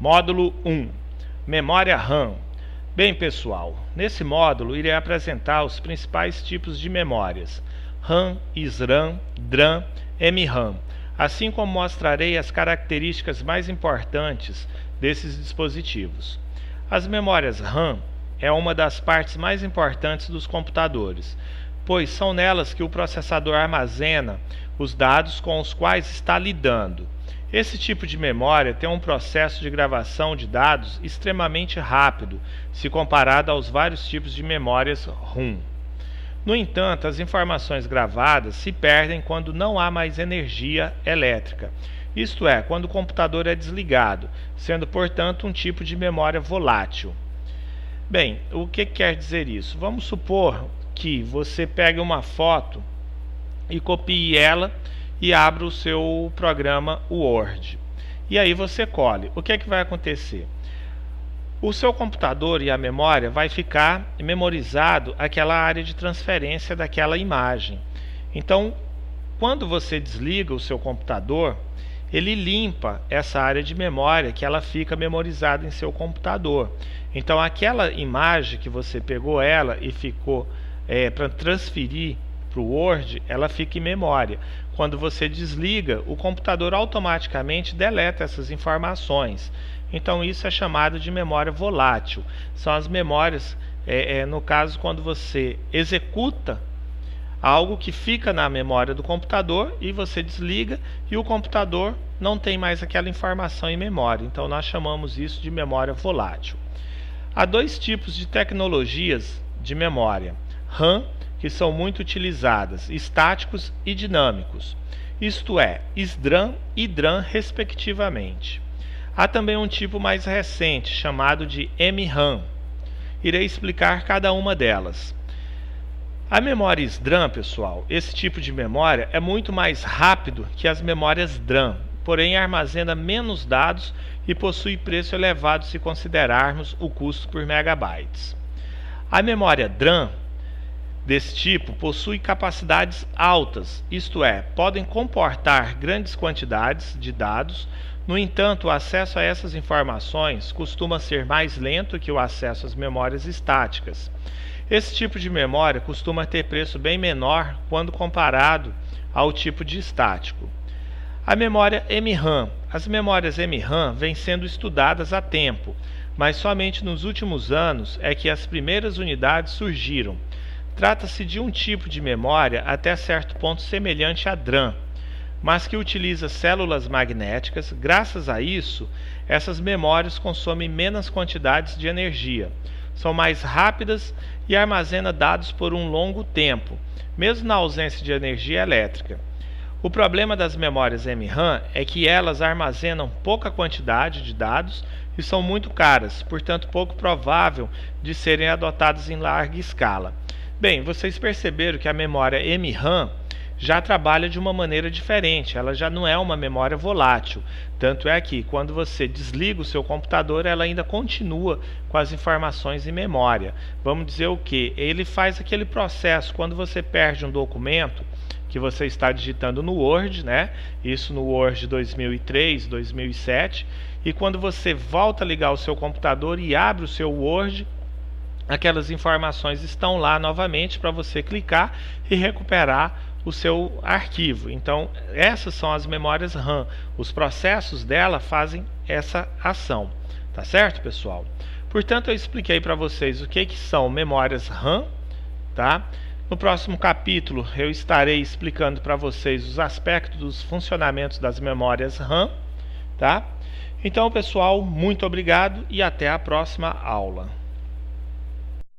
Módulo 1. Memória RAM. Bem, pessoal, nesse módulo irei apresentar os principais tipos de memórias: RAM, SRAM, DRAM, MRAM, assim como mostrarei as características mais importantes desses dispositivos. As memórias RAM é uma das partes mais importantes dos computadores, pois são nelas que o processador armazena os dados com os quais está lidando. Esse tipo de memória tem um processo de gravação de dados extremamente rápido, se comparado aos vários tipos de memórias ROM. No entanto, as informações gravadas se perdem quando não há mais energia elétrica, isto é, quando o computador é desligado, sendo, portanto, um tipo de memória volátil. Bem, o que quer dizer isso? Vamos supor que você pegue uma foto e copie ela e abra o seu programa Word. E aí você colhe. O que vai acontecer? O seu computador e a memória vai ficar memorizado aquela área de transferência daquela imagem. Então, quando você desliga o seu computador, ele limpa essa área de memória que ela fica memorizada em seu computador. Então, aquela imagem que você pegou ela e ficou para transferir para o Word, ela fica em memória. Quando você desliga, o computador automaticamente deleta essas informações. Então isso é chamado de memória volátil. São as memórias, no caso, quando você executa algo que fica na memória do computador e você desliga e o computador não tem mais aquela informação em memória. Então nós chamamos isso de memória volátil. Há dois tipos de tecnologias de memória: RAM, que são muito utilizadas, estáticos e dinâmicos, isto é, SDRAM e DRAM respectivamente. Há também um tipo mais recente, chamado de MRAM. Irei explicar cada uma delas. A memória SDRAM, pessoal, esse tipo de memória é muito mais rápido que as memórias DRAM, porém armazena menos dados e possui preço elevado se considerarmos o custo por megabytes. A memória DRAM desse tipo possui capacidades altas, isto é, podem comportar grandes quantidades de dados. No entanto, o acesso a essas informações costuma ser mais lento que o acesso às memórias estáticas. Esse tipo de memória costuma ter preço bem menor quando comparado ao tipo de estático. A memória MRAM. As memórias MRAM vêm sendo estudadas há tempo, mas somente nos últimos anos é que as primeiras unidades surgiram. Trata-se de um tipo de memória até certo ponto semelhante à DRAM, mas que utiliza células magnéticas. Graças a isso, essas memórias consomem menos quantidades de energia, são mais rápidas e armazenam dados por um longo tempo, mesmo na ausência de energia elétrica. O problema das memórias MRAM é que elas armazenam pouca quantidade de dados e são muito caras, portanto pouco provável de serem adotadas em larga escala. Bem, vocês perceberam que a memória MRAM já trabalha de uma maneira diferente, ela já não é uma memória volátil. Tanto é que quando você desliga o seu computador, ela ainda continua com as informações em memória. Vamos dizer o que? Ele faz aquele processo, quando você perde um documento que você está digitando no Word, né? Isso no Word 2003, 2007, e quando você volta a ligar o seu computador e abre o seu Word, aquelas informações estão lá novamente para você clicar e recuperar o seu arquivo. Então, essas são as memórias RAM. Os processos dela fazem essa ação. Tá certo, pessoal? Portanto, eu expliquei para vocês o que são memórias RAM, tá? No próximo capítulo, eu estarei explicando para vocês os aspectos dos funcionamentos das memórias RAM, tá? Então, pessoal, muito obrigado e até a próxima aula.